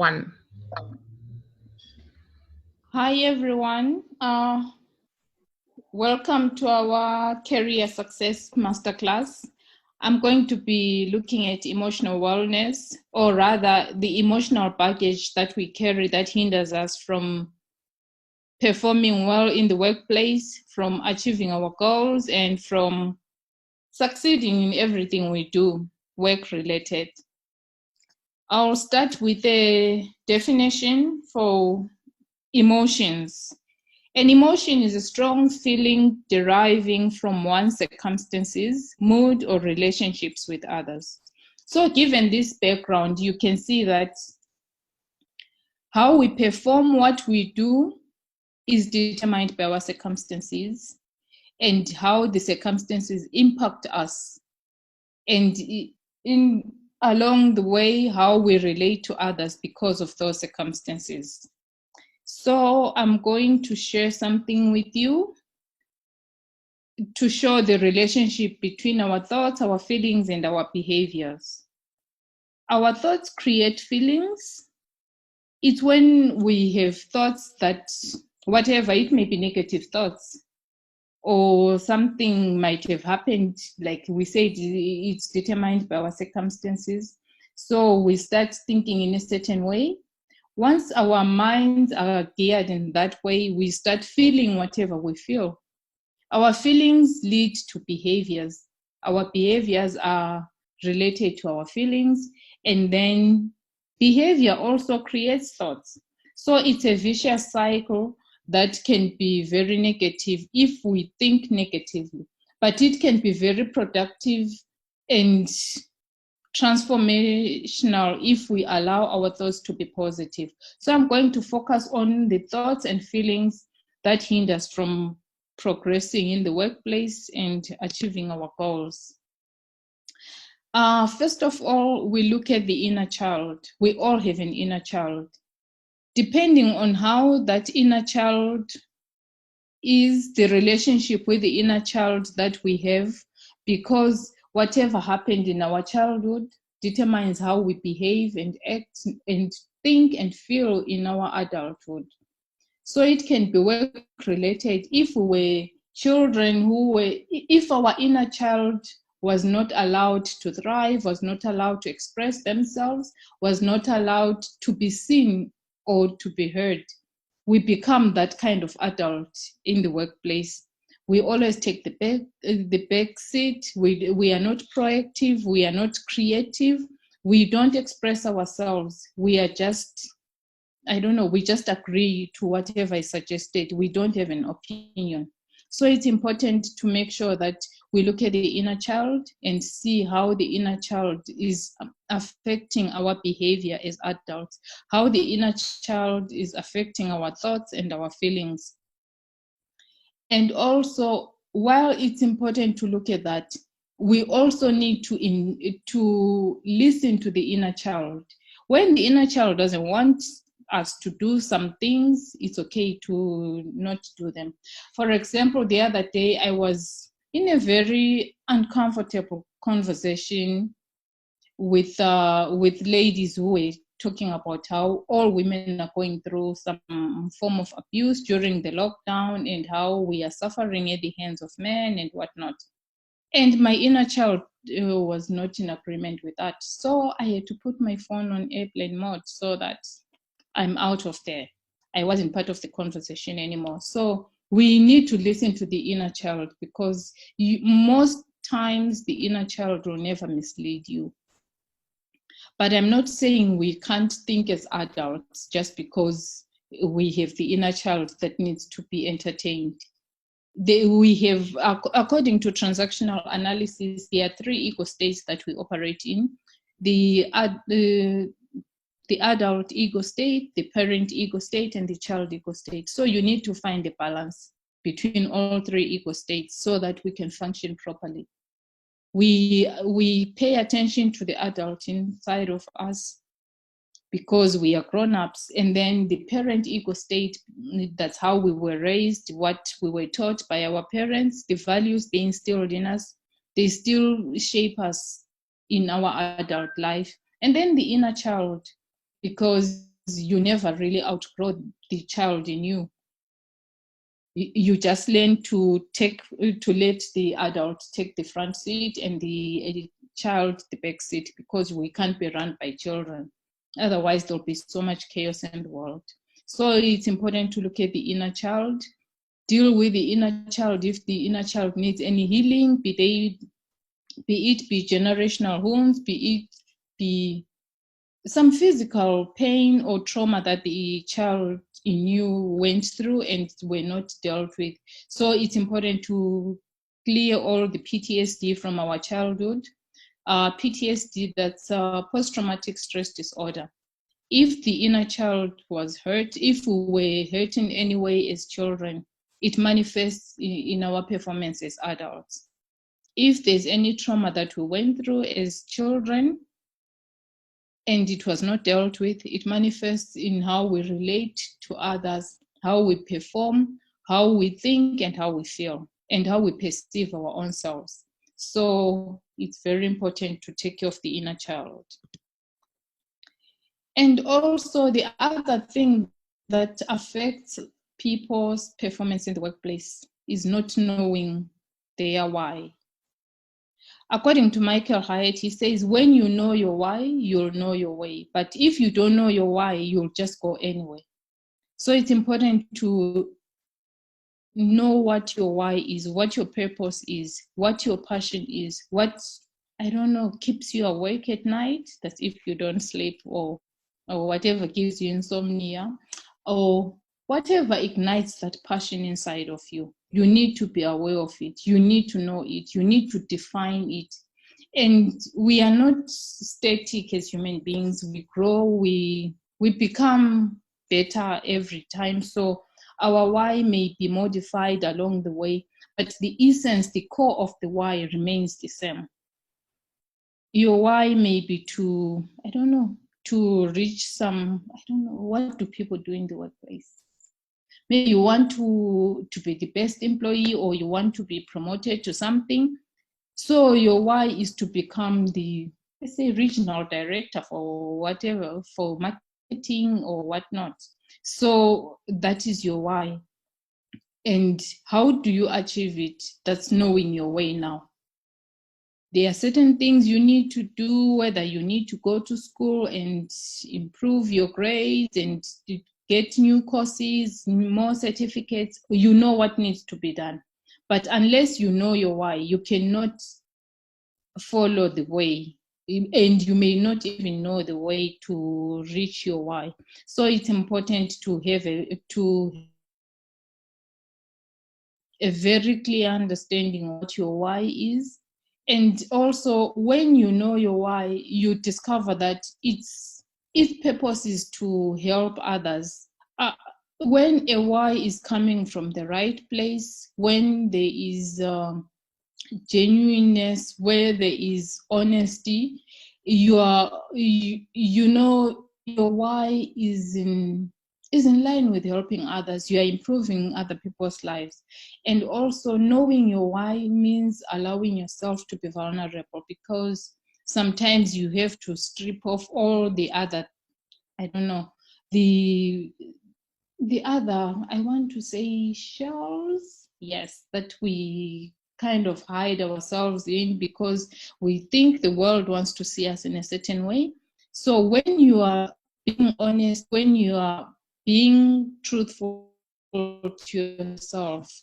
1. Hi everyone, welcome to our Career Success Masterclass. I'm going to be looking at emotional wellness, or rather the emotional baggage that we carry that hinders us from performing well in the workplace, from achieving our goals, and from succeeding in everything we do, work-related. I'll start with a definition for emotions. An emotion is a strong feeling deriving from one's circumstances, mood, or relationships with others. So given this background, you can see that how we perform what we do is determined by our circumstances and how the circumstances impact us. And along the way, how we relate to others because of those circumstances. So I'm going to share something with you to show the relationship between our thoughts, our feelings, and our behaviors. Our thoughts create feelings. It's when we have thoughts that, whatever, it may be negative thoughts, or something might have happened, like we said, it's determined by our circumstances. So we start thinking in a certain way. Once our minds are geared in that way, we start feeling whatever we feel. Our feelings lead to behaviors. Our behaviors are related to our feelings, and then behavior also creates thoughts. So it's a vicious cycle that can be very negative if we think negatively, but it can be very productive and transformational if we allow our thoughts to be positive. So I'm going to focus on the thoughts and feelings that hinder us from progressing in the workplace and achieving our goals. First of all, we look at the inner child. We all have an inner child. Depending on how that inner child is, the relationship with the inner child that we have, because whatever happened in our childhood determines how we behave and act and think and feel in our adulthood. So it can be work related. If we were children if our inner child was not allowed to thrive, was not allowed to express themselves, was not allowed to be seen or to be heard, we become that kind of adult in the workplace. We always take the back seat. We are not proactive. We are not creative. We don't express ourselves. We are just, we just agree to whatever is suggested. We don't have an opinion. So it's important to make sure that we look at the inner child and see how the inner child is affecting our behavior as adults, how the inner child is affecting our thoughts and our feelings. And also, while it's important to look at that, we also need to listen to the inner child. When the inner child doesn't want us to do some things, it's okay to not do them. For example, the other day I was in a very uncomfortable conversation with ladies who were talking about how all women are going through some form of abuse during the lockdown and how we are suffering at the hands of men and whatnot. And my inner child was not in agreement with that. So I had to put my phone on airplane mode so that I'm out of there. I wasn't part of the conversation anymore. So we need to listen to the inner child, because most times the inner child will never mislead you. But I'm not saying we can't think as adults just because we have the inner child that needs to be entertained. We have, according to transactional analysis, there are 3 ego states that we operate in. The adult ego state, the parent ego state, and the child ego state. So you need to find a balance between all 3 ego states so that we can function properly. We pay attention to the adult inside of us because we are grown-ups, and then the parent ego state, that's how we were raised, what we were taught by our parents, the values they instilled in us, they still shape us in our adult life. And then the inner child, because you never really outgrow the child in you. You just learn to let the adult take the front seat and the child the back seat, because we can't be run by children. Otherwise, there'll be so much chaos in the world. So it's important to look at the inner child, deal with the inner child. If the inner child needs any healing, be it generational wounds, be some physical pain or trauma that the child in you went through and were not dealt with. So it's important to clear all the PTSD from our childhood. PTSD, that's post-traumatic stress disorder. If the inner child was hurt, if we were hurt in any way as children, it manifests in our performance as adults. If there's any trauma that we went through as children and it was not dealt with, it manifests in how we relate to others, how we perform, how we think, and how we feel, and how we perceive our own selves. So it's very important to take care of the inner child. And also the other thing that affects people's performance in the workplace is not knowing their why. According to Michael Hyatt, he says, when you know your why, you'll know your way. But if you don't know your why, you'll just go anyway. So it's important to know what your why is, what your purpose is, what your passion is, what, I don't know, keeps you awake at night. That's if you don't sleep, or whatever gives you insomnia, or whatever ignites that passion inside of you. You need to be aware of it. You need to know it. You need to define it. And we are not static as human beings. We grow, we become better every time. So our why may be modified along the way, but the essence, the core of the why remains the same. Your why may be to, I don't know, to reach some, I don't know, what do people do in the workplace? Maybe you want to be the best employee, or you want to be promoted to something. So your why is to become the, let's say, regional director for whatever, for marketing or whatnot. So that is your why. And how do you achieve it? That's knowing your way now. There are certain things you need to do, whether you need to go to school and improve your grades and get new courses, more certificates. You know what needs to be done. But unless you know your why, you cannot follow the way. And you may not even know the way to reach your why. So it's important to have a very clear understanding of what your why is. And also, when you know your why, you discover that its purpose is to help others. When a why is coming from the right place, when there is genuineness, where there is honesty, you know your why is in line with helping others. You are improving other people's lives. And also, knowing your why means allowing yourself to be vulnerable, because sometimes you have to strip off all the other, I don't know, the other, I want to say, shells, yes, that we kind of hide ourselves in because we think the world wants to see us in a certain way. So when you are being honest, when you are being truthful to yourself,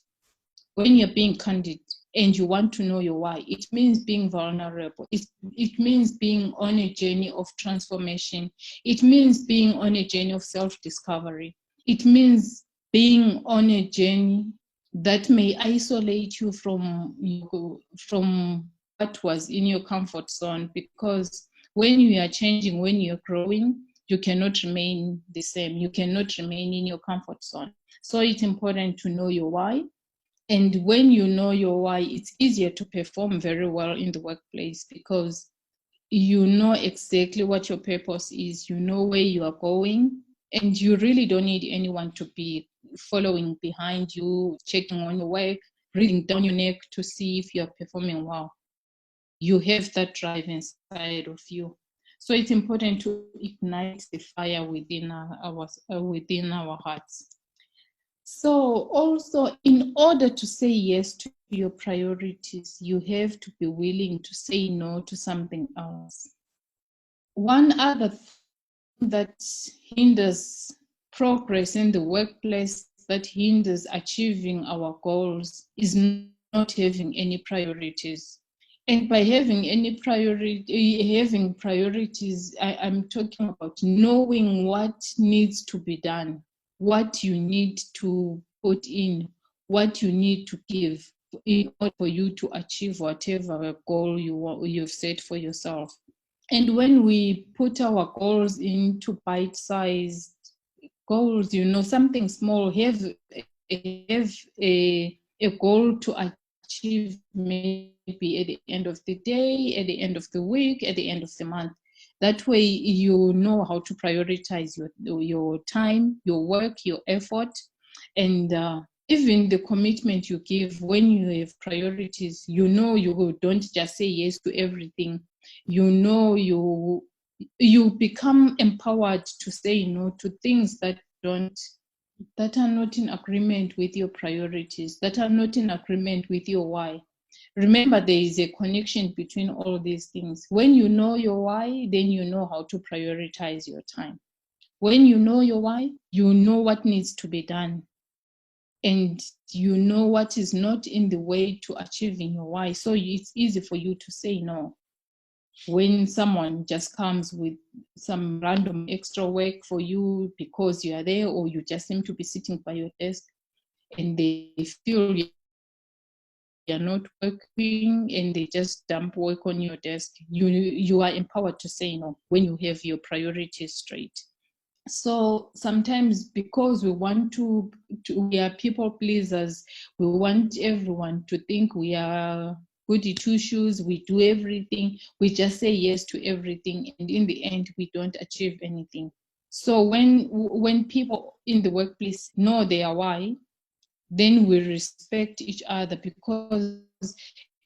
when you're being candid and you want to know your why, it means being vulnerable. It means being on a journey of transformation. It means being on a journey of self-discovery. It means being on a journey that may isolate you from what was in your comfort zone, because when you are changing, when you're growing, you cannot remain the same. You cannot remain in your comfort zone. So it's important to know your why. And when you know your why, it's easier to perform very well in the workplace, because you know exactly what your purpose is, you know where you are going, and you really don't need anyone to be following behind you, checking on your work, breathing down your neck to see if you're performing well. You have that drive inside of you. So it's important to ignite the fire within our hearts. So also, in order to say yes to your priorities, you have to be willing to say no to something else. One other thing that hinders progress in the workplace, that hinders achieving our goals, is not having any priorities. And by having priorities, I'm talking about knowing what needs to be done, what you need to put in, what you need to give in order for you to achieve whatever goal you've set for yourself. And when we put our goals into bite-sized goals, something small, have a goal to achieve maybe at the end of the day, at the end of the week, at the end of the month. That way you know how to prioritize your time, your work, your effort, and even the commitment you give. When you have priorities, you don't just say yes to everything. You become empowered to say no to things that are not in agreement with your priorities, that are not in agreement with your why. Remember, there is a connection between all these things. When you know your why, then you know how to prioritize your time. When you know your why, you know what needs to be done. And you know what is not in the way to achieving your why. So it's easy for you to say no. When someone just comes with some random extra work for you because you are there, or you just seem to be sitting by your desk and they feel you're not working and they just dump work on your desk, you are empowered to say no when you have your priorities straight. So sometimes, because we want we are people pleasers, we want everyone to think we are goody two shoes, we do everything, we just say yes to everything, and in the end we don't achieve anything. So when people in the workplace know their why, then we respect each other. Because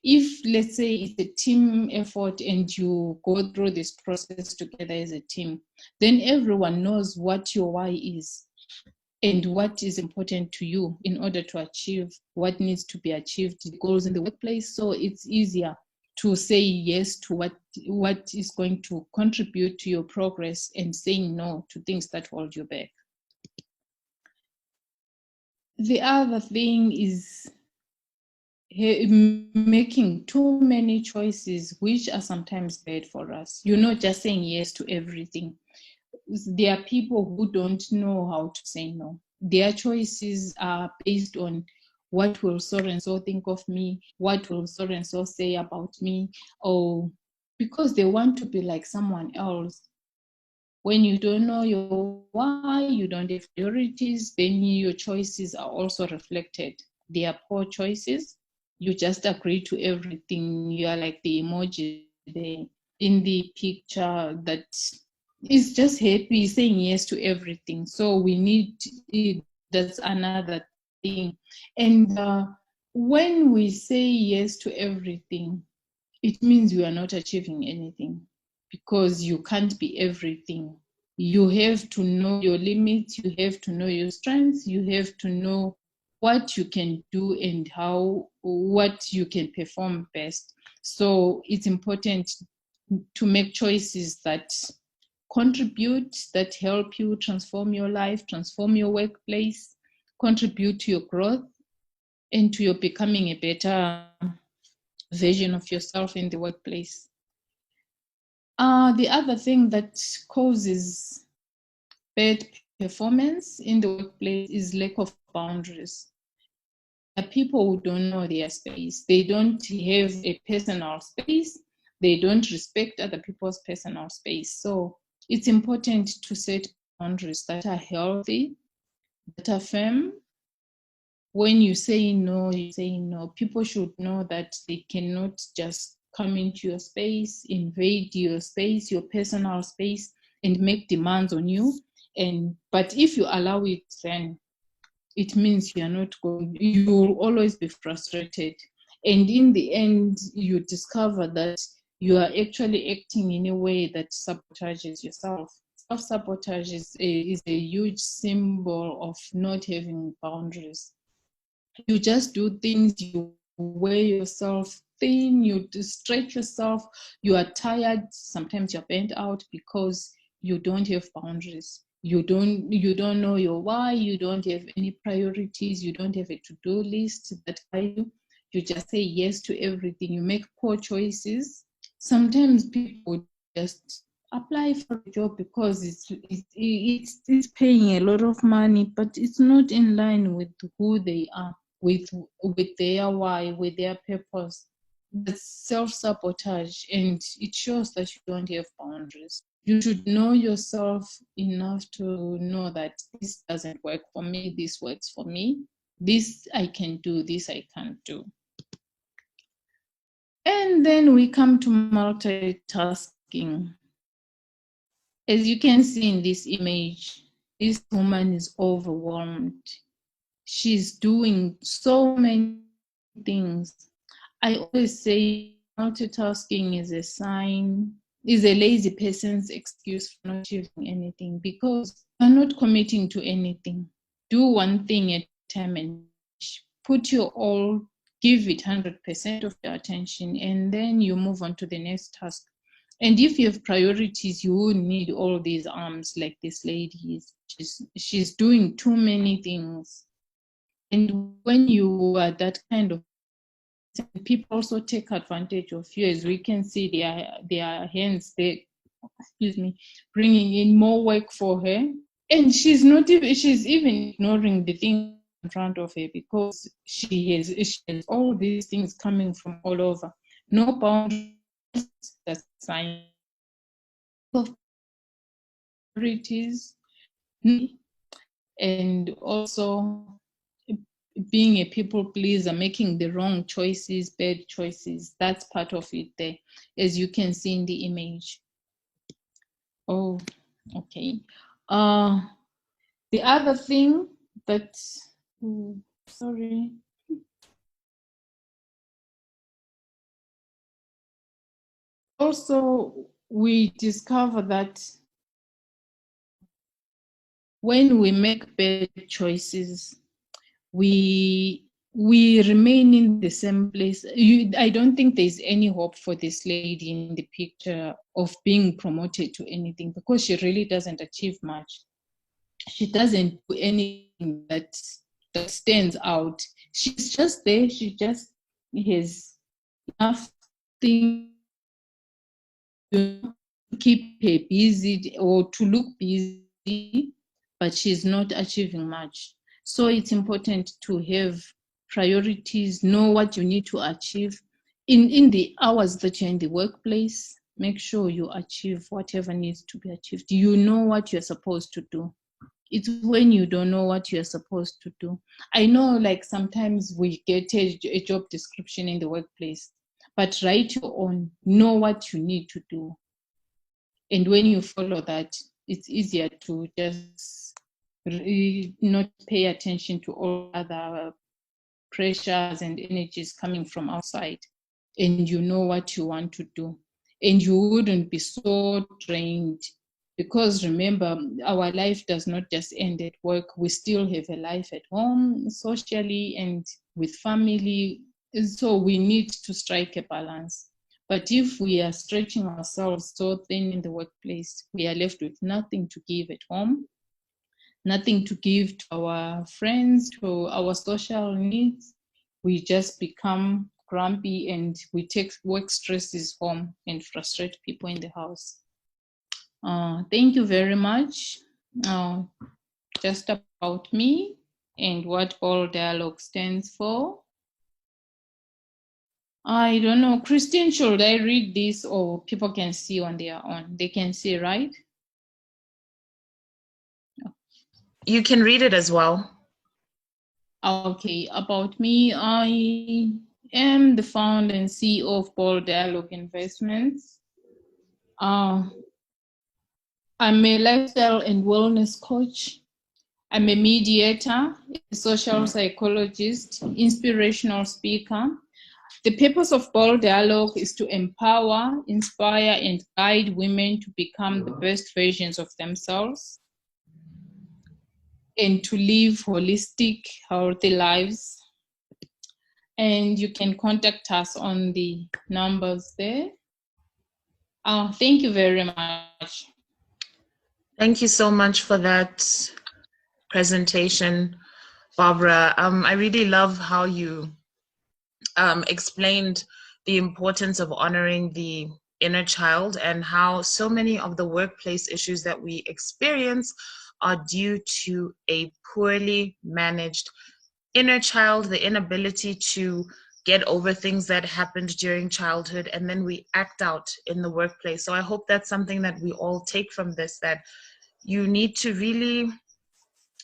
if, let's say, it's a team effort and you go through this process together as a team, then everyone knows what your why is and what is important to you in order to achieve what needs to be achieved, the goals in the workplace. So it's easier to say yes to what is going to contribute to your progress, and saying no to things that hold you back. The other thing is making too many choices, which are sometimes bad for us. You're not just saying yes to everything. There are people who don't know how to say no. Their choices are based on what will so and so think of me, what will so and so say about me, or because they want to be like someone else. When you don't know your why, you don't have priorities, then your choices are also reflected. They are poor choices. You just agree to everything. You are like the emoji there in the picture that is just happy, saying yes to everything. So we need it. That's another thing. And when we say yes to everything, it means we are not achieving anything, because you can't be everything. You have to know your limits, you have to know your strengths, you have to know what you can do and what you can perform best. So it's important to make choices that contribute, that help you transform your life, transform your workplace, contribute to your growth and to your becoming a better version of yourself in the workplace. The other thing that causes bad performance in the workplace is lack of boundaries. People who don't know their space, they don't have a personal space, they don't respect other people's personal space. So it's important to set boundaries that are healthy, that are firm. When you say no, you say no. People should know that they cannot just come into your space, invade your space, your personal space, and make demands on you. But if you allow it, then it means you will always be frustrated. And in the end, you discover that you are actually acting in a way that sabotages yourself. Self-sabotage is a huge symbol of not having boundaries. You just do things, you wear yourself thin, you stretch yourself, you are tired, sometimes you're burnt out because you don't have boundaries. You don't know your why, you don't have any priorities, you don't have a to-do list that guide you. You just say yes to everything. You make poor choices. Sometimes people just apply for a job because it's paying a lot of money, but it's not in line with who they are, with their why, with their purpose. That's self-sabotage, and it shows that you don't have boundaries. You should know yourself enough to know that this doesn't work for me, this works for me, this I can do, this I can't do. And then we come to multitasking. As you can see in this image, this woman is overwhelmed. She's doing so many things. I always say multitasking is a lazy person's excuse for not achieving anything, because you're not committing to anything. Do one thing at a time and put your all, give it 100% of your attention, and then you move on to the next task. And if you have priorities, you won't need all these arms like this lady is. She's doing too many things. And when you are that kind of, people also take advantage of you. As we can see, their hands, bringing in more work for her. And she's even ignoring the thing in front of her, because she has all these things coming from all over. No boundaries, that's a sign of priorities, and also being a people pleaser, making the wrong choices, bad choices. That's part of it there, as you can see in the image. Oh, okay. The other thing that, sorry. Also, we discover that when we make bad choices, we remain in the same place. I don't think there's any hope for this lady in the picture of being promoted to anything, because she really doesn't achieve much. She doesn't do anything that stands out. She's just there. She just has enough things to keep her busy or to look busy, but she's not achieving much. So it's important to have priorities, know what you need to achieve. In the hours that you're in the workplace, make sure you achieve whatever needs to be achieved. You know what you're supposed to do. It's when you don't know what you're supposed to do. I know, like, sometimes we get a job description in the workplace, but write your own, know what you need to do. And when you follow that, it's easier to just not pay attention to all other pressures and energies coming from outside. And you know what you want to do. And you wouldn't be so drained, because remember, our life does not just end at work. We still have a life at home, socially, and with family. So we need to strike a balance. But if we are stretching ourselves so thin in the workplace, we are left with nothing to give at home, nothing to give to our friends, to our social needs. We just become grumpy, and we take work stresses home and frustrate people in the house. Thank you very much. Just about me and what Bold Dialogue stands for. I don't know, Christine, should I read this, or people can see on their own? They can see, right? You can read it as well. Okay, about me, I am the founder and CEO of Bold Dialogue Investments. I'm a lifestyle and wellness coach. I'm a mediator, a social psychologist, inspirational speaker. The purpose of Bold Dialogue is to empower, inspire, and guide women to become the best versions of themselves and to live holistic, healthy lives. And you can contact us on the numbers there. Thank you very much. Thank you so much for that presentation, Barbara. I really love how you explained the importance of honoring the inner child and how so many of the workplace issues that we experience are due to a poorly managed inner child, the inability to get over things that happened during childhood, and then we act out in the workplace. So I hope that's something that we all take from this, that you need to really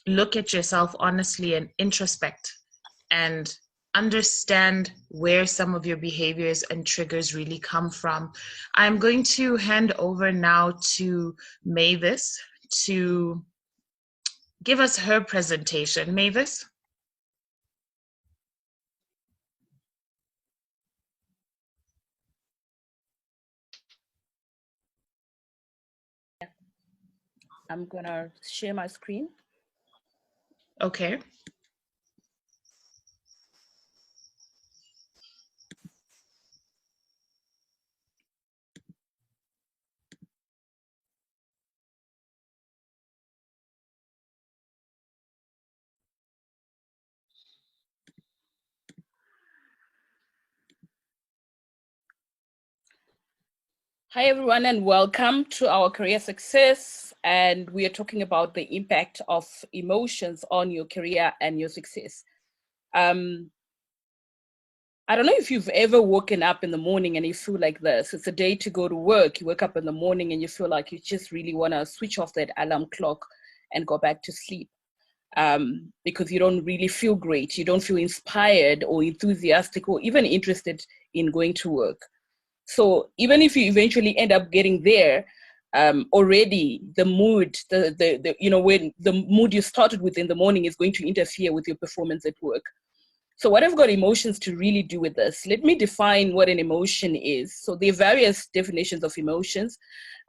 look at yourself honestly and introspect and understand where some of your behaviors and triggers really come from. I'm going to hand over now to Mavis to give us her presentation. Mavis? I'm gonna share my screen. Okay. Hi, everyone, and welcome to our career success. And we are talking about the impact of emotions on your career and your success. I don't know if you've ever woken up in the morning and you feel like this. It's a day to go to work. You wake up in the morning and you feel like you just really want to switch off that alarm clock and go back to sleep because you don't really feel great. You don't feel inspired or enthusiastic or even interested in going to work. So even if you eventually end up getting there, already the mood, when the mood you started with in the morning is going to interfere with your performance at work. So what have got emotions to really do with this? Let me define what an emotion is. So there are various definitions of emotions.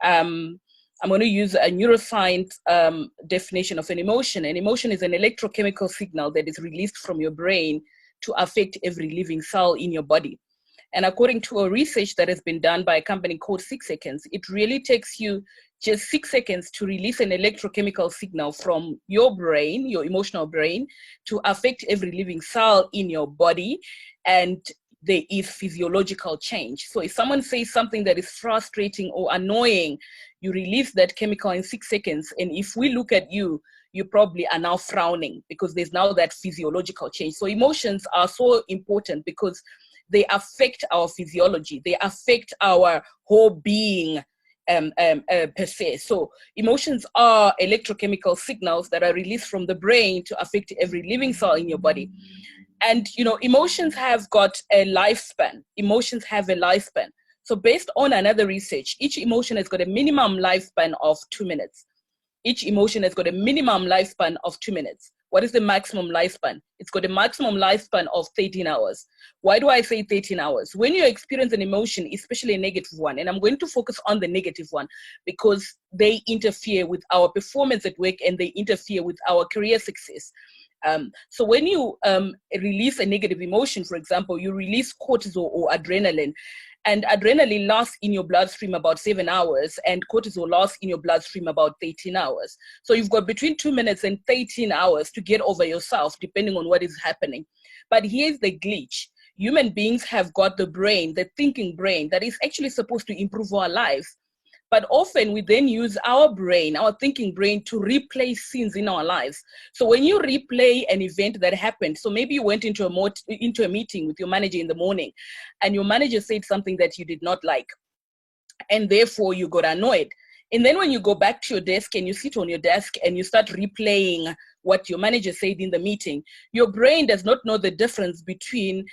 I'm going to use a neuroscience definition of an emotion. An emotion is an electrochemical signal that is released from your brain to affect every living cell in your body. And according to a research that has been done by a company called 6 Seconds, it really takes you just 6 seconds to release an electrochemical signal from your brain, your emotional brain, to affect every living cell in your body. And there is physiological change. So if someone says something that is frustrating or annoying, you release that chemical in 6 seconds. And if we look at you, you probably are now frowning because there's now that physiological change. So emotions are so important because they affect our physiology. They affect our whole being per se. So emotions are electrochemical signals that are released from the brain to affect every living cell in your body. And, emotions have got a lifespan. Emotions have a lifespan. So based on another research, each emotion has got a minimum lifespan of 2 minutes. Each emotion has got a minimum lifespan of 2 minutes. What is the maximum lifespan? It's got a maximum lifespan of 13 hours. Why do I say 13 hours? When you experience an emotion, especially a negative one, and I'm going to focus on the negative one because they interfere with our performance at work and they interfere with our career success. So when you release a negative emotion, for example, you release cortisol or adrenaline, and adrenaline lasts in your bloodstream about 7 hours, and cortisol lasts in your bloodstream about 13 hours. So you've got between 2 minutes and 13 hours to get over yourself, depending on what is happening. But here's the glitch. Human beings have got the brain, the thinking brain, that is actually supposed to improve our lives. But often we then use our brain, our thinking brain, to replay scenes in our lives. So when you replay an event that happened, so maybe you went into a meeting with your manager in the morning, and your manager said something that you did not like, and therefore you got annoyed. And then when you go back to your desk and you sit on your desk and you start replaying what your manager said in the meeting, your brain does not know the difference between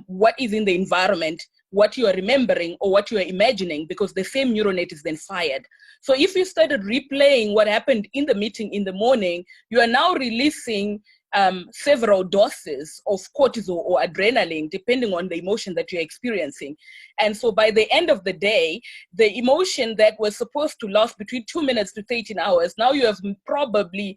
what is in the environment, what you are remembering, or what you are imagining, because the same neural net is then fired. So if you started replaying what happened in the meeting in the morning, you are now releasing several doses of cortisol or adrenaline, depending on the emotion that you're experiencing. And so by the end of the day, the emotion that was supposed to last between 2 minutes to 13 hours, now you have probably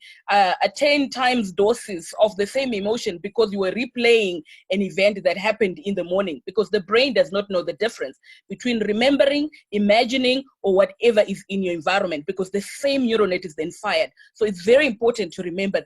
10 times doses of the same emotion because you were replaying an event that happened in the morning, because the brain does not know the difference between remembering, imagining, or whatever is in your environment, because the same neural net is then fired. So it's very important to remember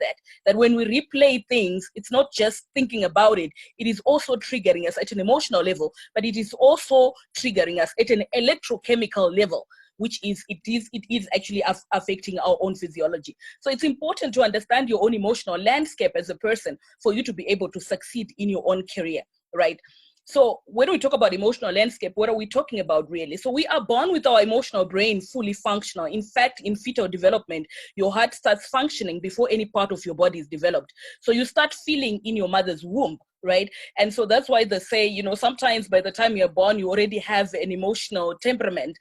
that when we replay things, it's not just thinking about it, it is also triggering us at an emotional level, but it is also triggering us at an electrochemical level, which is it is actually affecting our own physiology. So it's important to understand your own emotional landscape as a person for you to be able to succeed in your own career, right? So when we talk about emotional landscape, what are we talking about really? So we are born with our emotional brain fully functional. In fact, in fetal development, your heart starts functioning before any part of your body is developed. So you start feeling in your mother's womb, right? And so that's why they say, you know, sometimes by the time you're born, you already have an emotional temperament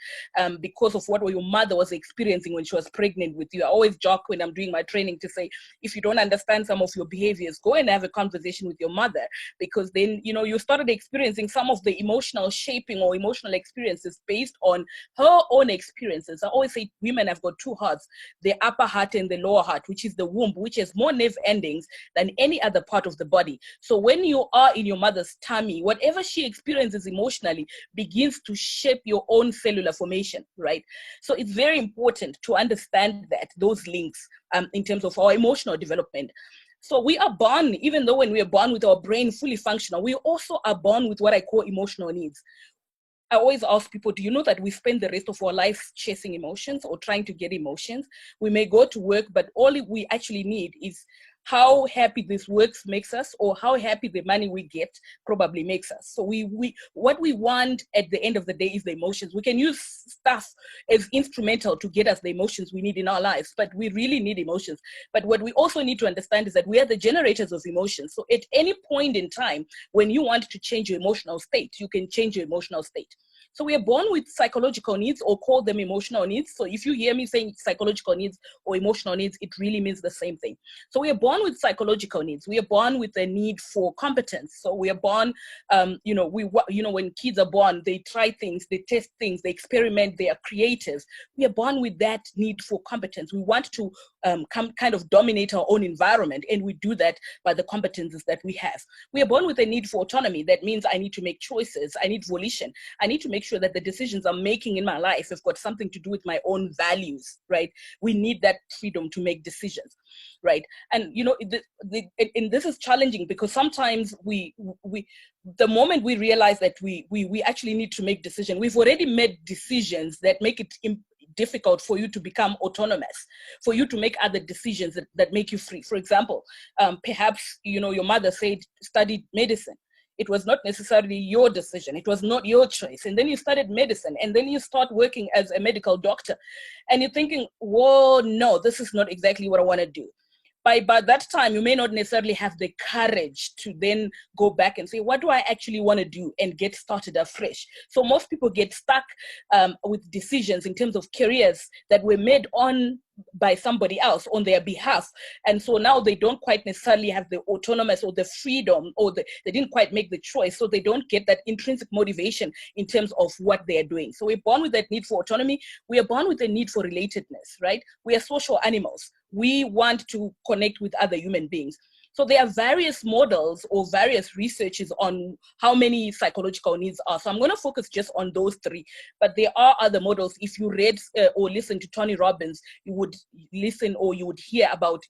because of what your mother was experiencing when she was pregnant with you. I always joke when I'm doing my training to say, if you don't understand some of your behaviors, go and have a conversation with your mother, because then, you know, you started experiencing some of the emotional shaping or emotional experiences based on her own experiences. I always say women have got two hearts, the upper heart and the lower heart, which is the womb, which has more nerve endings than any other part of the body. So when you are in your mother's tummy, whatever she experiences emotionally begins to shape your own cellular formation, right? So it's very important to understand that, those links in terms of our emotional development. So we are born, even though when we are born with our brain fully functional, we also are born with what I call emotional needs. I always ask people, do you know that we spend the rest of our lives chasing emotions or trying to get emotions? We may go to work, but all we actually need is how happy this work makes us, or how happy the money we get probably makes us. So what we want at the end of the day is the emotions. We can use stuff as instrumental to get us the emotions we need in our lives, but we really need emotions. But what we also need to understand is that we are the generators of emotions. So at any point in time, when you want to change your emotional state, you can change your emotional state. So we are born with psychological needs, or call them emotional needs. So if you hear me saying psychological needs or emotional needs, it really means the same thing. So we are born with psychological needs. We are born with a need for competence. So we are born, when kids are born, they try things, they test things, they experiment, they are creative. We are born with that need for competence. We want to kind of dominate our own environment, and we do that by the competences that we have. We are born with a need for autonomy. That means I need to make choices. I need volition. I need to make sure that the decisions I'm making in my life have got something to do with my own values, right? We need that freedom to make decisions, right? And you know, and this is challenging because sometimes the moment we realize that we actually need to make decisions, we've already made decisions that make it difficult for you to become autonomous, for you to make other decisions that make you free. For example, perhaps, you know, your mother said, study medicine. It was not necessarily your decision. It was not your choice. And then you started medicine, and then you start working as a medical doctor, and you're thinking, whoa, no, this is not exactly what I want to do. By that time, you may not necessarily have the courage to then go back and say, what do I actually want to do, and get started afresh. So most people get stuck with decisions in terms of careers that were made on by somebody else on their behalf. And so now they don't quite necessarily have the autonomous or the freedom, or they didn't quite make the choice. So they don't get that intrinsic motivation in terms of what they're doing. So we're born with that need for autonomy. We are born with a need for relatedness, right? We are social animals. We want to connect with other human beings. So there are various models or various researches on how many psychological needs are. So I'm going to focus just on those three, but there are other models. If you read or listen to Tony Robbins, you would listen or you would hear about,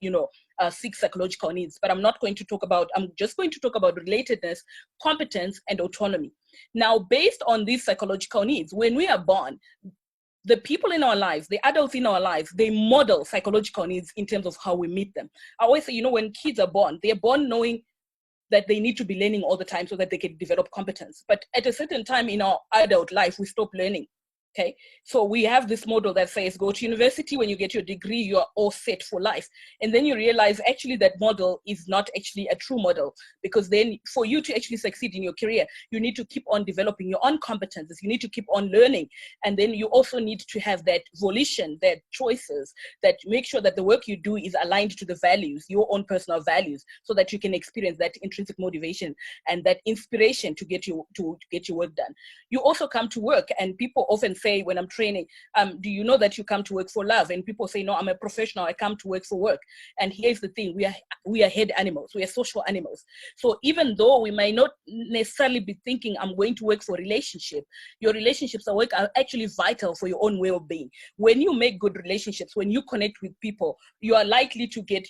6 psychological needs, but I'm just going to talk about relatedness, competence, and autonomy. Now, based on these psychological needs, when we are born, the people in our lives, the adults in our lives, they model psychological needs in terms of how we meet them. I always say, when kids are born, they're born knowing that they need to be learning all the time so that they can develop competence. But at a certain time in our adult life, we stop learning. Okay, so we have this model that says go to university, when you get your degree, you're all set for life. And then you realize actually that model is not actually a true model, because then for you to actually succeed in your career, you need to keep on developing your own competences. You need to keep on learning. And then you also need to have that volition, that choices, that make sure that the work you do is aligned to the values, your own personal values, so that you can experience that intrinsic motivation and that inspiration to get your work done. You also come to work, and people often say when I'm training, do you know that you come to work for love? And people say, no, I'm a professional, I come to work for work. And here's the thing, we are head animals, we are social animals. So even though we might not necessarily be thinking I'm going to work for a relationship, your relationships at work are actually vital for your own well-being. When you make good relationships, when you connect with people, you are likely to get,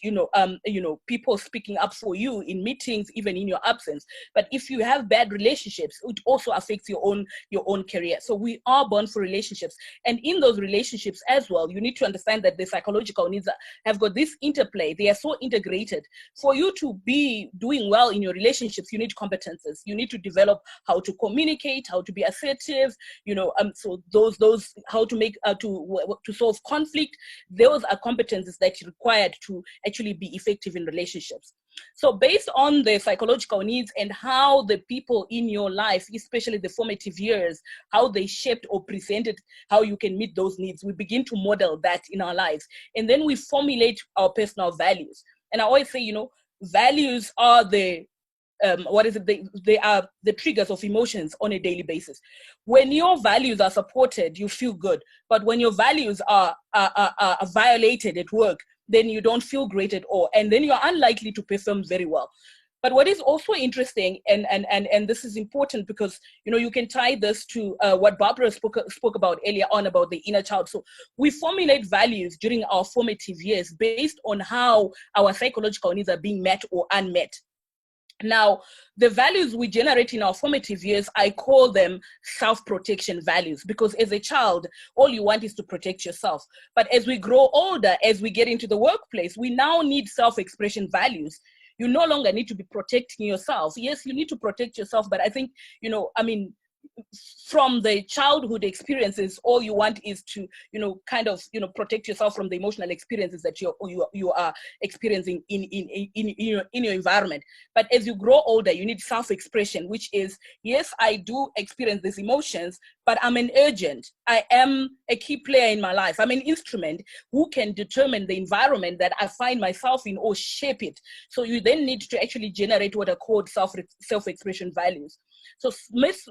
people speaking up for you in meetings, even in your absence. But if you have bad relationships, it also affects your own career. So we are born for relationships, and in those relationships as well, you need to understand that the psychological needs have got this interplay. They are so integrated. For you to be doing well in your relationships, you need competences. You need to develop how to communicate, how to be assertive, so those how to make to solve conflict. Those are competences that are required to actually be effective in relationships. So based on the psychological needs and how the people in your life, especially the formative years, how they shaped or presented how you can meet those needs, we begin to model that in our lives. And then we formulate our personal values. And I always say, values are they are the triggers of emotions on a daily basis. When your values are supported, you feel good. But when your values are violated at work, then you don't feel great at all. And then you're unlikely to perform very well. But what is also interesting, and this is important because, you can tie this to what Barbara spoke about earlier on about the inner child. So we formulate values during our formative years based on how our psychological needs are being met or unmet. Now, the values we generate in our formative years, I call them self-protection values, because as a child, all you want is to protect yourself. But as we grow older, as we get into the workplace, we now need self-expression values. You no longer need to be protecting yourself. Yes, you need to protect yourself, but I think, from the childhood experiences, all you want is to, protect yourself from the emotional experiences that you are experiencing in your environment. But as you grow older, you need self-expression, which is, yes, I do experience these emotions, but I'm an agent. I am a key player in my life. I'm an instrument who can determine the environment that I find myself in or shape it. So you then need to actually generate what are called self-expression values. So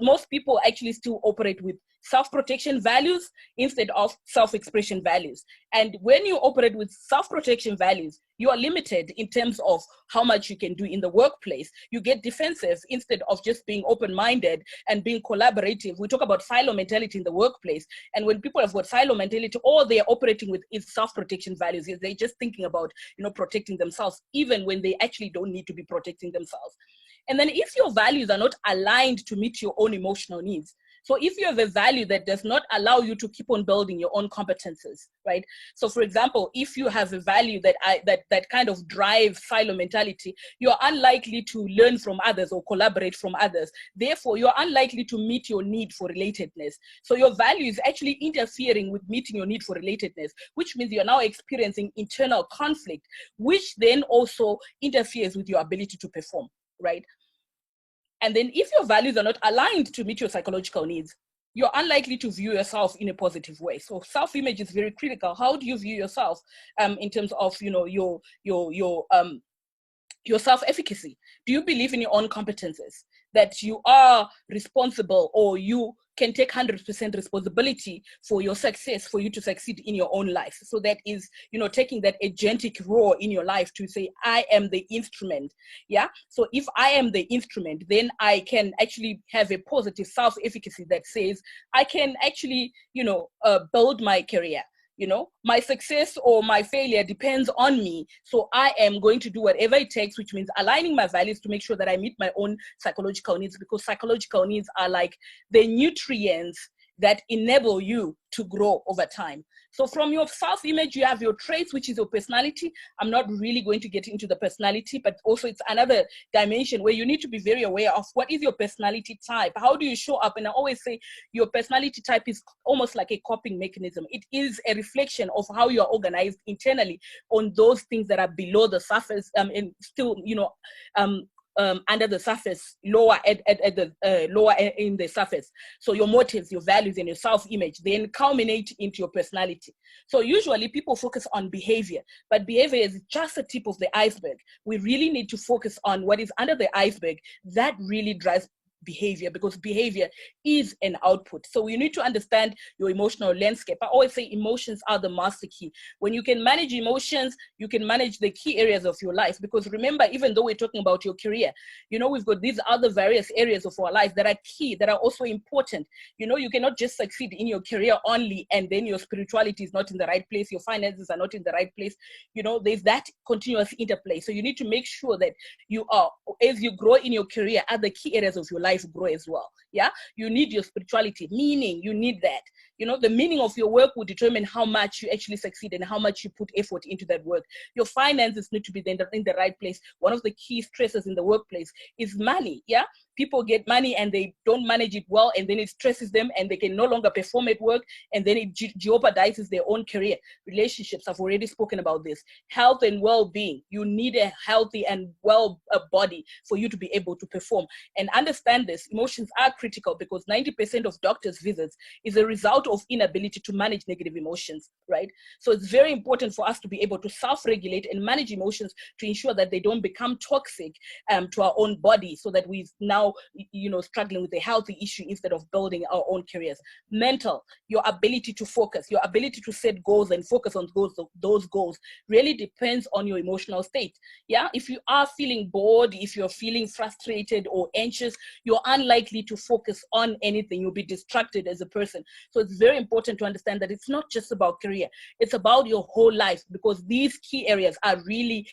most people actually still operate with self-protection values instead of self-expression values. And when you operate with self-protection values, you are limited in terms of how much you can do in the workplace. You get defensive instead of just being open-minded and being collaborative. We talk about silo mentality in the workplace. And when people have got silo mentality, all they're operating with is self-protection values. They're just thinking about, protecting themselves, even when they actually don't need to be protecting themselves. And then if your values are not aligned to meet your own emotional needs, so if you have a value that does not allow you to keep on building your own competences, right? So for example, if you have a value that kind of drives silo mentality, you're unlikely to learn from others or collaborate from others. Therefore, you're unlikely to meet your need for relatedness. So your value is actually interfering with meeting your need for relatedness, which means you're now experiencing internal conflict, which then also interferes with your ability to perform, right? And then if your values are not aligned to meet your psychological needs, you're unlikely to view yourself in a positive way. So self-image is very critical. How do you view yourself in terms of, your self-efficacy? Do you believe in your own competences, that you are responsible, or you can take 100% responsibility for your success, for you to succeed in your own life? So that is, taking that agentic role in your life to say, I am the instrument. Yeah. So if I am the instrument, then I can actually have a positive self-efficacy that says I can actually, build my career. My success or my failure depends on me. So I am going to do whatever it takes, which means aligning my values to make sure that I meet my own psychological needs, because psychological needs are like the nutrients that enable you to grow over time. So from your self-image, you have your traits, which is your personality. I'm not really going to get into the personality, but also it's another dimension where you need to be very aware of what is your personality type. How do you show up? And I always say your personality type is almost like a coping mechanism. It is a reflection of how you are organized internally on those things that are below the surface, and still, under the surface, lower at the lower in the surface. So your motives, your values, and your self-image then culminate into your personality. So usually people focus on behavior, but behavior is just the tip of the iceberg. We really need to focus on what is under the iceberg that really drives behavior, because behavior is an output. So you need to understand your emotional landscape. I always say emotions are the master key. When you can manage emotions, you can manage the key areas of your life. Because remember, even though we're talking about your career, we've got these other various areas of our life that are key, that are also important. You cannot just succeed in your career only and then your spirituality is not in the right place, your finances are not in the right place. There's that continuous interplay. So you need to make sure that you are, as you grow in your career, other key areas of your life grow as well. You need your spirituality, meaning you need that. The meaning of your work will determine how much you actually succeed and how much you put effort into that work. Your finances need to be in the right place. One of the key stresses in the workplace is money. People get money and they don't manage it well, and then it stresses them and they can no longer perform at work, and then it jeopardizes their own career. Relationships, I've already spoken about this. Health and well-being. You need a healthy and well body for you to be able to perform. And understand this, emotions are critical, because 90% of doctors' visits is a result of inability to manage negative emotions, right? So it's very important for us to be able to self-regulate and manage emotions to ensure that they don't become toxic to our own body, so that we've now struggling with a healthy issue instead of building our own careers. Mental, your ability to focus, your ability to set goals and focus on those goals really depends on your emotional state. If you are feeling bored, if you're feeling frustrated or anxious, you're unlikely to focus on anything. You'll be distracted as a person. So it's very important to understand that it's not just about career, it's about your whole life, because these key areas are really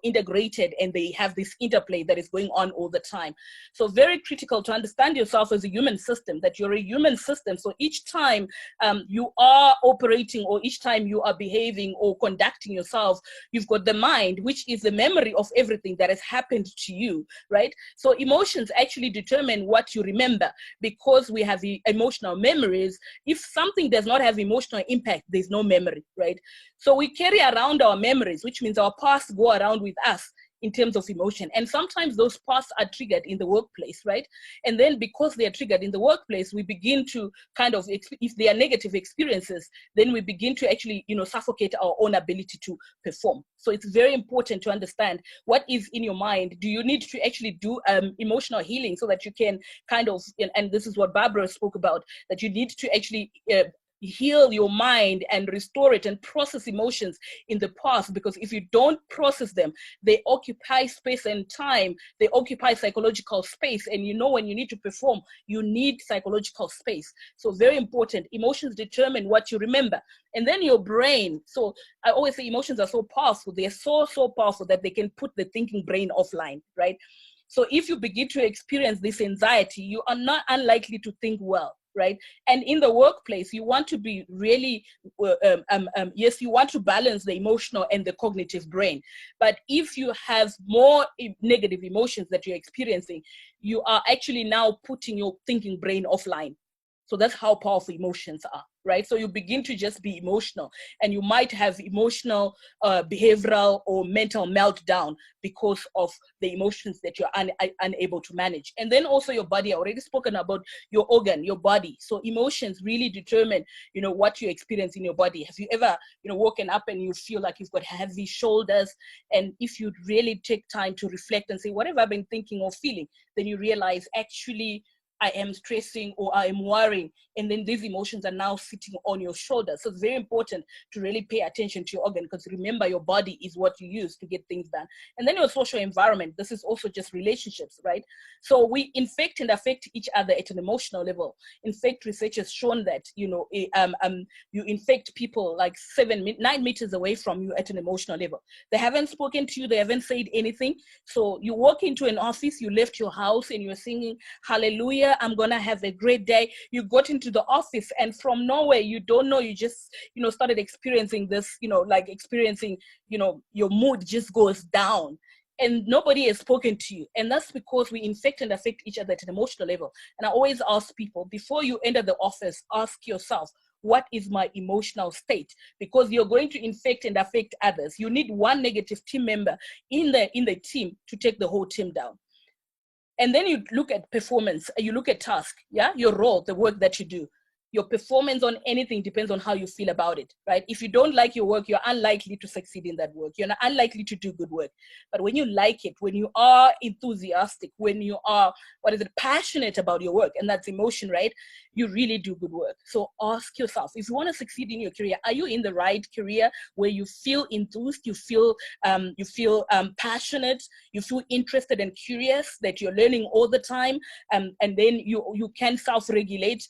integrated, and they have this interplay that is going on all the time. So very critical to understand yourself as a human system, that you're a human system. So each time you are operating, or each time you are behaving or conducting yourself, you've got the mind, which is the memory of everything that has happened to you, right? So emotions actually determine what you remember, because we have the emotional memories. If something does not have emotional impact, there's no memory, right? So we carry around our memories, which means our past go around with us in terms of emotion. And sometimes those pasts are triggered in the workplace, right? And then because they are triggered in the workplace, we begin to kind of, if they are negative experiences, then we begin to actually, suffocate our own ability to perform. So it's very important to understand what is in your mind. Do you need to actually do emotional healing so that you can kind of, and this is what Barbara spoke about, that you need to actually heal your mind and restore it and process emotions in the past, because if you don't process them, they occupy space and time, they occupy psychological space, and when you need to perform, you need psychological space. So very important. Emotions determine what you remember. And then your brain. So I always say emotions are so powerful. They are so powerful that they can put the thinking brain offline, right? So if you begin to experience this anxiety, you are not unlikely to think well, right? And in the workplace, you want to be really, yes, you want to balance the emotional and the cognitive brain. But if you have more negative emotions that you're experiencing, you are actually now putting your thinking brain offline. So that's how powerful emotions are, right? So you begin to just be emotional, and you might have emotional, behavioral, or mental meltdown because of the emotions that you're unable to manage. And then also your body. I already spoken about your organ, your body. So emotions really determine, what you experience in your body. Have you ever, woken up and you feel like you've got heavy shoulders? And if you really take time to reflect and say, what have I been thinking or feeling? Then you realize, actually, I am stressing or I am worrying, and then these emotions are now sitting on your shoulders. So it's very important to really pay attention to your organ, because remember, your body is what you use to get things done. And then your social environment. This is also just relationships, right? So we infect and affect each other at an emotional level. In fact, research has shown that, you infect people like 9 meters away from you at an emotional level. They haven't spoken to you. They haven't said anything. So you walk into an office, you left your house, and you're singing hallelujah, here, I'm gonna have a great day. You got into the office, and from nowhere, you don't know, you just, you know, started experiencing this, you know, like experiencing, you know, your mood just goes down, and nobody has spoken to you. And that's because we infect and affect each other at an emotional level. And I always ask people, before you enter the office, ask yourself, what is my emotional state? Because you're going to infect and affect others. You need one negative team member in the team to take the whole team down. And then you look at performance, you look at task, yeah, your role, the work that you do. Your performance on anything depends on how you feel about it, right? If you don't like your work, you're unlikely to succeed in that work. You're not unlikely to do good work. But when you like it, when you are enthusiastic, when you are, passionate about your work, and that's emotion, right? You really do good work. So ask yourself, if you want to succeed in your career, are you in the right career where you feel enthused, you feel passionate, you feel interested and curious, that you're learning all the time, and then you can self-regulate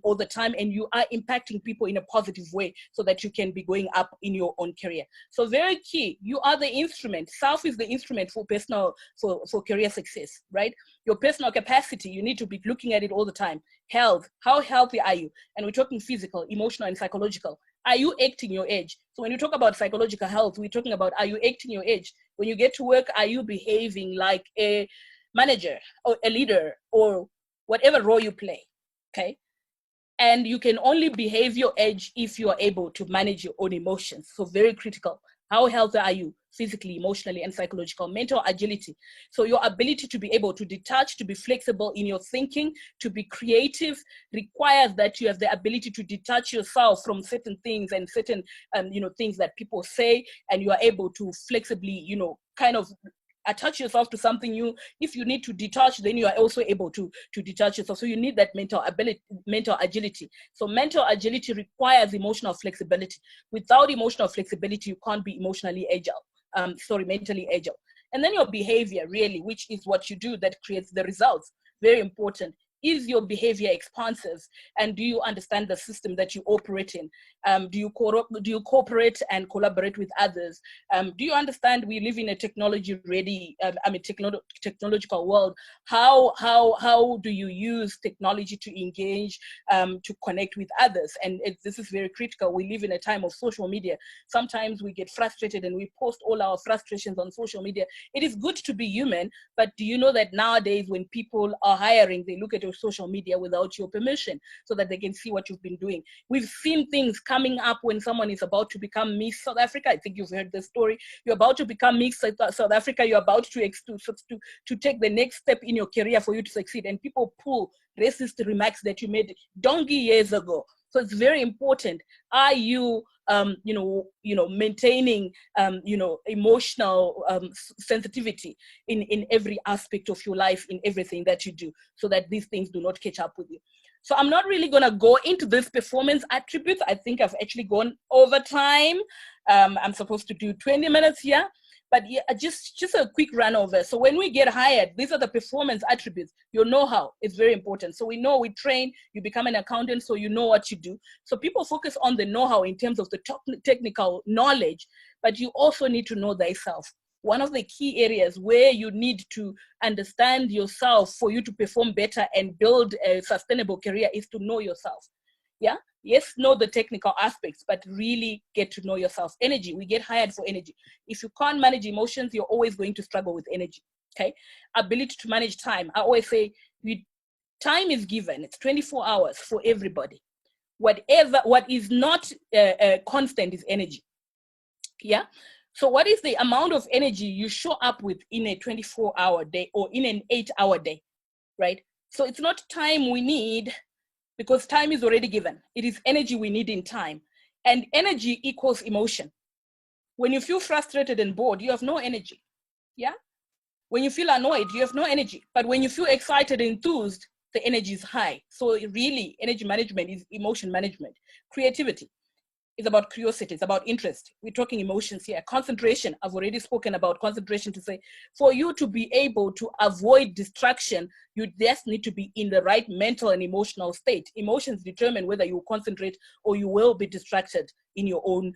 all the time, and you are impacting people in a positive way so that you can be going up in your own career. So very key, you are the instrument. Self is the instrument for personal, for career success, right? Your personal capacity, you need to be looking at it all the time. Health, how healthy are you? And we're talking physical, emotional, and psychological. Are you acting your age? So when you talk about psychological health, we're talking about, are you acting your age? When you get to work, are you behaving like a manager or a leader or whatever role you play, okay? And you can only behave your age if you are able to manage your own emotions. So very critical. How healthy are you? Physically, emotionally, and psychological. Mental agility. So your ability to be able to detach, to be flexible in your thinking, to be creative, requires that you have the ability to detach yourself from certain things and certain things that people say, and you are able to flexibly, kind of attach yourself to something new. If you need to detach, then you are also able to detach yourself. So you need that mental agility. So mental agility requires emotional flexibility. Without emotional flexibility, you can't be emotionally agile. Mentally agile. And then your behavior, really, which is what you do that creates the results. Very important. Is your behavior expansive? And do you understand the system that you operate in? Do you cooperate and collaborate with others? Do you understand we live in a technology-ready, technological world? How do you use technology to engage, to connect with others? And this is very critical. We live in a time of social media. Sometimes we get frustrated and we post all our frustrations on social media. It is good to be human, but do you know that nowadays when people are hiring, they look at your social media without your permission so that they can see what you've been doing? We've seen things coming up when someone is about to become Miss South Africa. I think you've heard the story. You're about to become Miss South Africa. You're about to take the next step in your career for you to succeed. And people pull racist remarks that you made donkey years ago. So it's very important. Are you, maintaining, emotional sensitivity in every aspect of your life, in everything that you do, so that these things do not catch up with you? So I'm not really going to go into this performance attributes. I think I've actually gone over time. I'm supposed to do 20 minutes here. But yeah, just a quick run over. So when we get hired, these are the performance attributes. Your know-how is very important. So we train, you become an accountant, so you know what you do. So people focus on the know-how in terms of the technical knowledge, but you also need to know thyself. One of the key areas where you need to understand yourself for you to perform better and build a sustainable career is to know yourself. Yeah. Yes, know the technical aspects, but really get to know yourself. Energy, we get hired for energy. If you can't manage emotions, you're always going to struggle with energy, okay? Ability to manage time. I always say, time is given. It's 24 hours for everybody. What is not constant is energy, yeah? So what is the amount of energy you show up with in a 24-hour day or in an 8-hour day, right? So it's not time we need, because time is already given. It is energy we need in time. And energy equals emotion. When you feel frustrated and bored, you have no energy. Yeah? When you feel annoyed, you have no energy. But when you feel excited and enthused, the energy is high. So really, energy management is emotion management. Creativity is about curiosity. It's about interest. We're talking emotions here. Concentration. I've already spoken about concentration to say, for you to be able to avoid distraction, you just need to be in the right mental and emotional state. Emotions determine whether you concentrate or you will be distracted in your own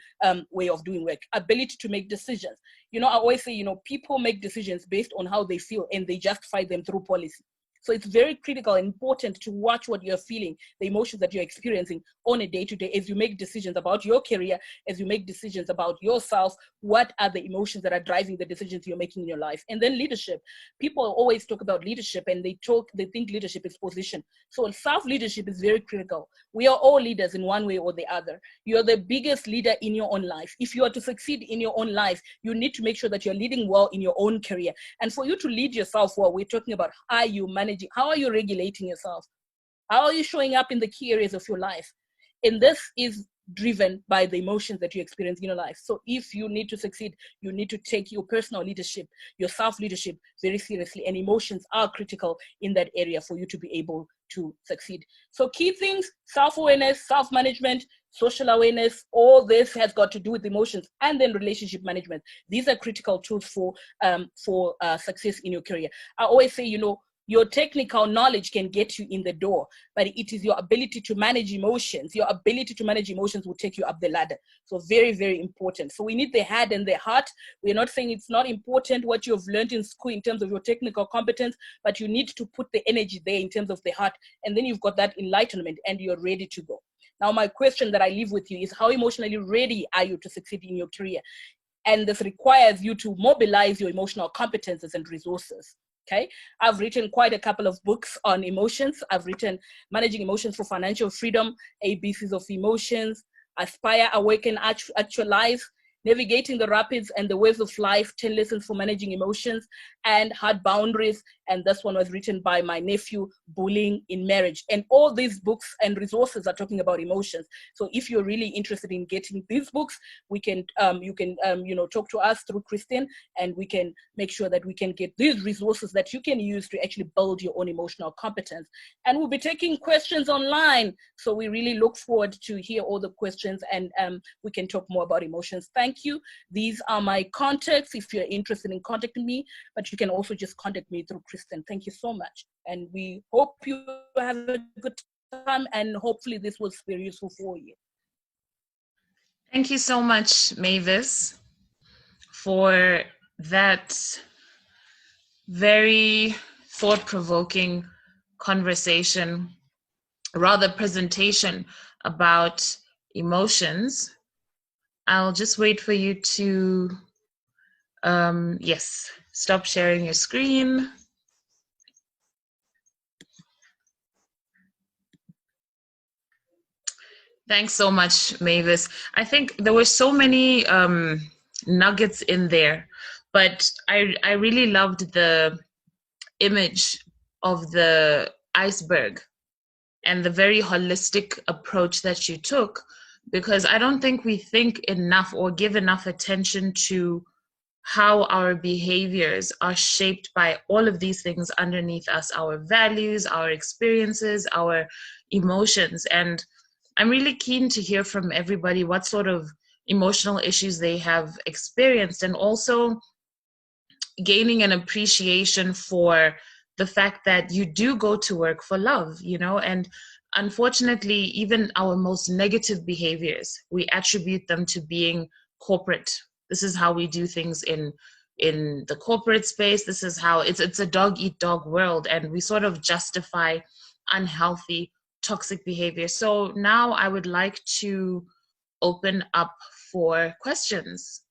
way of doing work. Ability to make decisions. I always say, people make decisions based on how they feel and they justify them through policy. So it's very critical and important to watch what you're feeling, the emotions that you're experiencing on a day-to-day as you make decisions about your career, as you make decisions about yourself. What are the emotions that are driving the decisions you're making in your life? And then leadership. People always talk about leadership, and they think leadership is position. So self-leadership is very critical. We are all leaders in one way or the other. You're the biggest leader in your own life. If you are to succeed in your own life, you need to make sure that you're leading well in your own career. And for you to lead yourself well, we're talking about how are you managing, how are you regulating yourself? How are you showing up in the key areas of your life? And this is driven by the emotions that you experience in your life. So if you need to succeed, you need to take your personal leadership, your self-leadership very seriously, and emotions are critical in that area for you to be able to succeed. So key things: self-awareness, self-management, social awareness. All this has got to do with emotions, and then relationship management. These are critical tools for success in your career. I always say, your technical knowledge can get you in the door, but it is your ability to manage emotions. Your ability to manage emotions will take you up the ladder. So very, very important. So we need the head and the heart. We're not saying it's not important what you've learned in school in terms of your technical competence, but you need to put the energy there in terms of the heart. And then you've got that enlightenment and you're ready to go. Now, my question that I leave with you is, how emotionally ready are you to succeed in your career? And this requires you to mobilize your emotional competences and resources. Okay, I've written quite a couple of books on emotions. I've written Managing Emotions for Financial Freedom, ABCs of Emotions, Aspire, Awaken, Actualize, Navigating the Rapids and the Waves of Life, 10 Lessons for Managing Emotions, and Hard Boundaries. And this one was written by my nephew, Bullying in Marriage. And all these books and resources are talking about emotions. So if you're really interested in getting these books, you can talk to us through Christine, and we can make sure that we can get these resources that you can use to actually build your own emotional competence. And we'll be taking questions online. So we really look forward to hear all the questions, and we can talk more about emotions. Thank you. These are my contacts if you're interested in contacting me, but you can also just contact me through Kristen. Thank you so much. And we hope you have a good time, and hopefully this was very useful for you. Thank you so much, Mavis, for that very thought-provoking conversation, rather presentation about emotions. I'll just wait for you to, yes, stop sharing your screen. Thanks so much, Mavis. I think there were so many nuggets in there, but I really loved the image of the iceberg and the very holistic approach that you took, because I don't think we think enough or give enough attention to how our behaviors are shaped by all of these things underneath us, our values, our experiences, our emotions. And I'm really keen to hear from everybody what sort of emotional issues they have experienced, and also gaining an appreciation for the fact that you do go to work for love, and unfortunately, even our most negative behaviors, we attribute them to being corporate. This is how we do things in the corporate space. This is how it's a dog eat dog world, and we sort of justify unhealthy, toxic behavior. So now I would like to open up for questions.